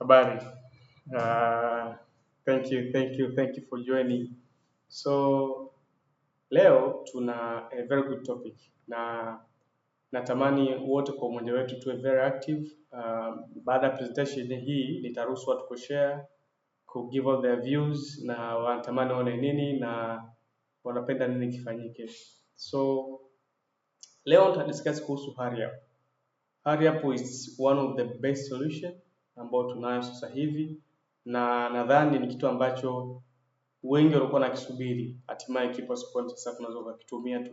Habari. Uh, thank you for joining. So leo tuna a very good topic na natamani wote kwa umoja wetu tuwe very active. Baada ya presentation hii nitaruhusu watu kushare, ku give out their views na wanatamani waone nini na wanapenda nini kifanyike. So leo nitadiscuss kuhusu hurry up. Hurry up is one of the best solution ambao tunayo sasa hivi, na nadhani ni kitu ambacho wengi walikuwa nakisubiri, hatimaye kipo sokoni sasa, tunaweza kukitumia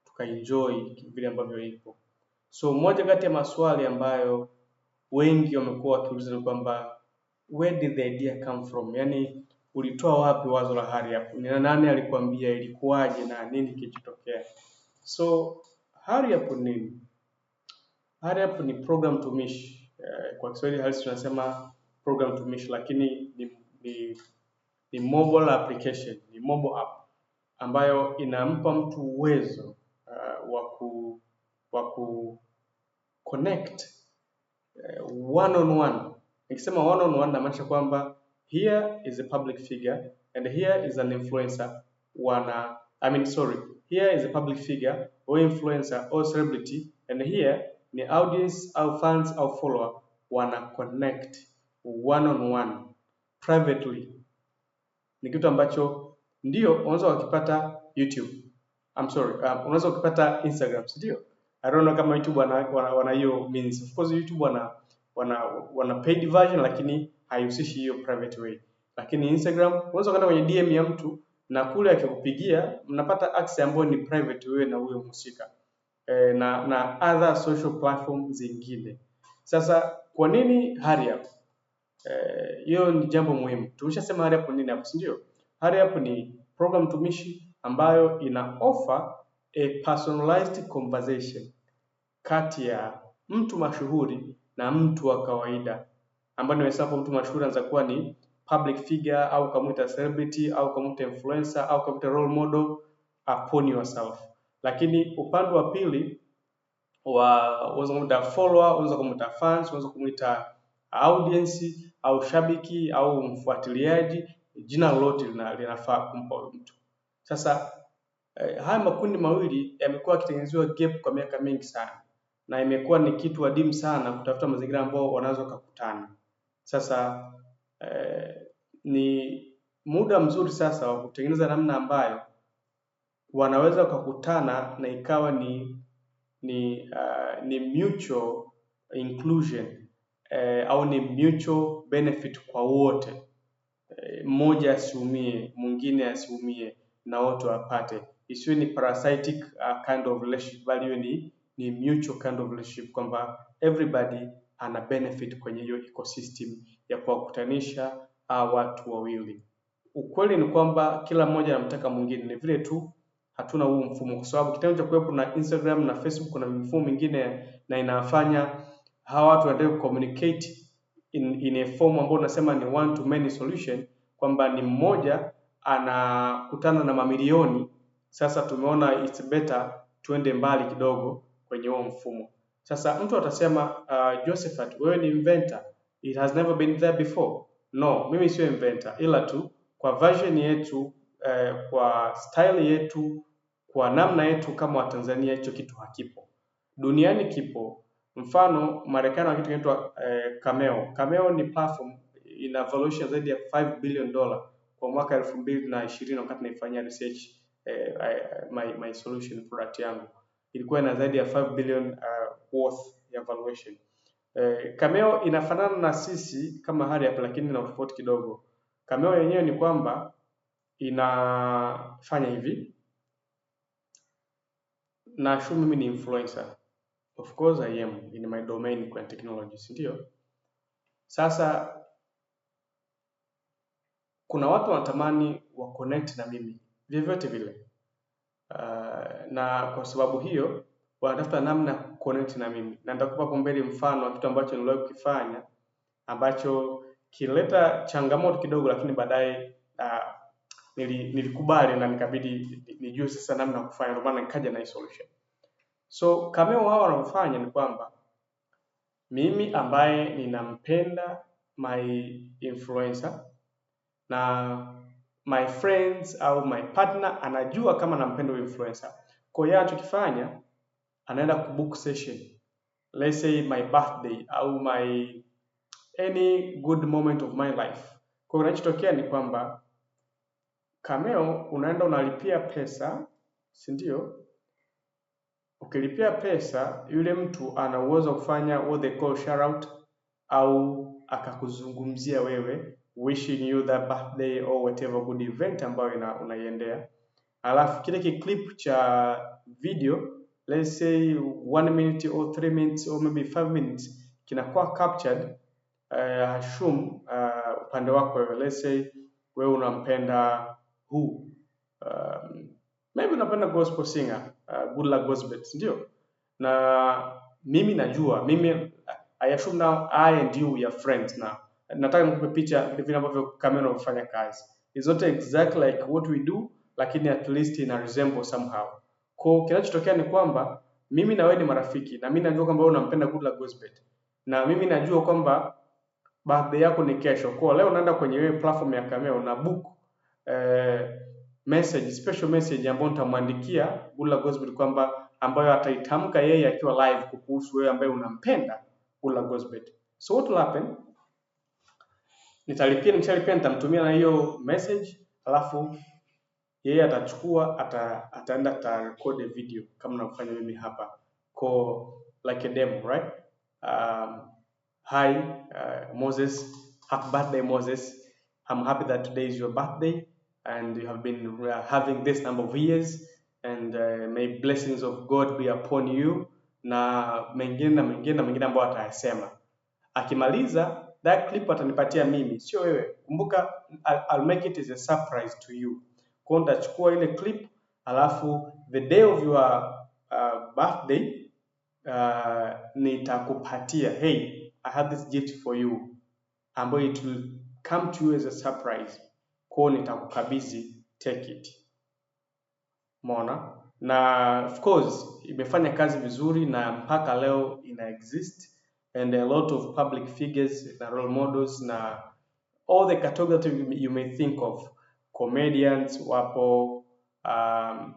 tukaenjoy vile ambavyo ipo. So moja kati ya maswali ambayo wengi wamekuwa wakiuliza ni kwamba where did the idea come from? Yani ulitoa wapi wazo la hurry up? Ni nani alikwambia, ilikuwaje na nini kilichotokea? So hurry up ni nini? Hurry up ni program tumishi. Kwa Kiswahili halisi tunasema program tumishi, lakini ni mobile application, ni mobile app ambayo inampa mtu uwezo wa ku connect one on one. Nikisema one on one namaanisha kwamba here is a public figure and here is an influencer. Here is a public figure or influencer or celebrity, and here ni audience au fans au follower wana connect one on one privately. Ni kitu ambacho ndio unaweza ukipata YouTube. Unaweza ukipata Instagram, ndio. I don't know kama YouTube wana hiyo means. Of course YouTube wana paid version, lakini haihusishi hiyo private way. Lakini Instagram unaweza kwenda kwenye DM ya mtu na kule akikupigia mnapata access ambayo ni private wewe na huyo mhusika. Na other social platforms zingine. Sasa kwa nini hurry up? Hiyo ni jambo muhimu. Tumeshasema hurry up ni nini hapo, si ndio? Hurry up ni program tumishi ambayo ina offer a personalized conversation kati ya mtu mashuhuri na mtu wa kawaida, ambayo nimesema mtu mashuhuri anaweza kuwa ni public figure au kumuita celebrity au kumuita influencer au kumuita role model upon yourself. Lakini upande wa pili unaweza kumuita follower, unaweza kumuita fans, unaweza kumuita audience au shabiki au mfuatiliaji, jina lolote linafaa kumpa mtu. Sasa haya makundi mawili yamekuwa yakitengenezewa gap kwa miaka mingi sana, na imekuwa ni kitu adimu sana kutafuta mazingira ambao wanaweza kukutana. Sasa ni muda mzuri sasa wa kutengeneza namna ambayo wanaweza kukutana na ikawa ni mutual inclusion au ni mutual benefit kwa wote. Mmoja asiumie, mwingine asiumie, na wote wapate. Isiwe ni parasitic kind of relationship, bali ni mutual kind of relationship, kwamba everybody ana benefit kwenye hiyo ecosystem ya kuwakutanisha watu wawili. Ukweli ni kwamba kila mmoja anamtaka mwingine, ni vile tu hatuna huu mfumo, kwa sababu kitendo cha kuwepo na Instagram na Facebook na mifumo mingine na inafanya hawa watu waendelee communicate in a form ambayo tunasema ni one to many solution, kwamba ni mmoja anakutana na mamilioni. Sasa tumeona it's better tuende mbali kidogo kwenye huo mfumo. Sasa mtu atasema Josephat, wewe ni inventor, it has never been there before. No, mimi sio inventor, ila tu kwa version yetu, kwa style yetu, kwa namna yetu kama Watanzania, hicho kitu hakipo. Duniani kipo. Mfano Marekani wana kitu kinaitwa Cameo. Cameo ni platform ina valuation zaidi ya $5 billion kwa mwaka 2020, wakati naifanyia research my solution product yangu ilikuwa ina zaidi ya 5 billion worth ya valuation. Cameo inafanana na sisi kama hali hapa, lakini ina tofauti kidogo. Cameo yenyewe ni kwamba inafanya hivi, na show mimi ni influencer. Of course I am in my domain kwa technology, ndio. Sasa kuna watu wanatamani wa connect na mimi vyovyote vile, na kwa sababu hiyo wanatafuta namna connect na mimi, na nitakupa hapo mbele mfano wa kitu ambacho niliwahi kukifanya ambacho kileta changamoto kidogo, lakini baadaye nilikubali na nikabidi nijue sasa namna kufanya, ndio maana nikaja na solution. So Cameo wao wanafanya ni kwamba mimi ambaye ninampenda my influencer na my friends au my partner anajua kama nampenda influencer. Kwa hiyo anachokifanya anaenda kubook session, let's say my birthday au my any good moment of my life. Kwa hiyo kinachotokea ni kwamba Cameo unaenda unalipia pesa, si ndio? Ukilipia pesa, yule mtu ana uwezo wa kufanya what they call shout out au akakuzungumzia wewe, wishing you that birthday or whatever good event ambayo unaiendea. Alafu kile clip cha video, let's say 1 minute or 3 minutes or maybe 5 minutes kinakuwa captured upande wako wewe. Let's say wewe unampenda maybe unapenda gospel singer, Goodluck Gozbert, ndio? Na mimi najua, I assume now I and you we are friends now. Nataka nikupe picha vile ambavyo Cameo anafanya kazi. It's not exactly like what we do, lakini at least ina resemble somehow. Kwa kinachotokea ni kwamba mimi na wewe ni marafiki na mimi najua kwamba wewe unampenda Goodluck Gozbert. Na mimi najua kwamba birthday yako ni kesho. Kwa leo unaenda kwenye wewe platform ya Cameo na book message, special message ambayo nitamwandikia Goodluck Gozbert kwamba ambayo ataitamka yeye akiwa live kuhusu wewe ambaye unampenda Goodluck Gozbert. So what will happen? Nikishalipia nitamtumia na hiyo message, alafu yeye atachukua ataenda atarecord a video kama nafanya mimi hapa. Like a demo, right? Hi Moses, happy birthday Moses. I'm happy that today is your birthday and you have been having this number of years and may blessings of God be upon you na mengine ambayo atayasema. Akimaliza that clip atanipatia mimi, sio wewe. Kumbuka I'll make it as a surprise to you. Kwa hiyo nitachukua ile clip alafu the day of your birthday nitakupatia, hey, I have this gift for you, ambayo it will come to you as a surprise. Kwa hiyo nitakukabidhi, take it. Umeona? Na of course imefanya kazi vizuri na mpaka leo ina exist, and a lot of public figures na role models na all the categories you may think of, comedians wapo,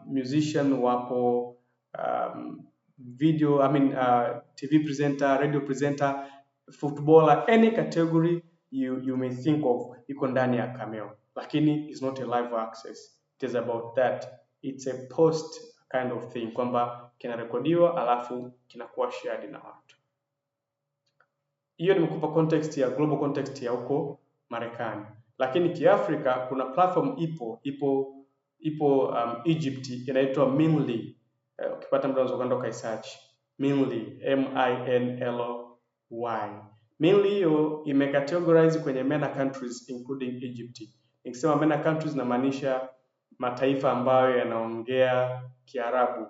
musician wapo, TV presenter, radio presenter, footballer, any category you may think of iko ndani ya Cameo, lakini it's not a live access. It is about that, it's a post kind of thing, kwamba kinarekodiwa alafu kinakuwa shared na watu. Hiyo nimekupa context ya global context ya huko Marekani, lakini kiafrika kuna platform ipo Egypt inaitwa Minly. Ukipata muda unaweza kwenda ukaisearch Minly, MINLY. Minly hiyo imecategorize kwenye MENA countries including Egypt. Nikisema MENA countries namaanisha mataifa ambayo yanaongea Kiarabu,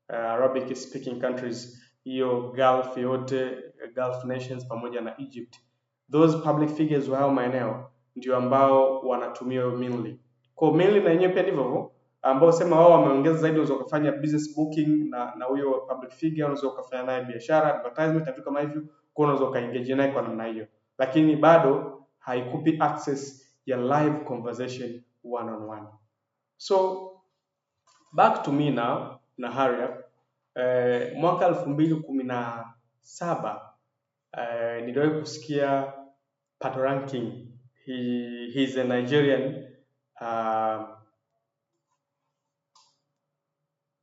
Arabic speaking countries, hiyo Gulf yote, Gulf nations pamoja na Egypt. Those public figures wa hao maeneo ndio ambao wanatumia Minly. Kwa Minly na yenyewe pia ndivyo hivyo, ambao sema wao wameongeza zaidi, unaweza kufanya business booking na huyo public figure, unaweza kufanya naye biashara, advertisement, vitu kama hivyo, kwa unaweza kaengage naye kwa namna hiyo. Lakini bado haikupi access ya live conversation one on one. So back to me now na hurry up. Mwaka 2017 niliwahi kusikia Patoranking. He's a Nigerian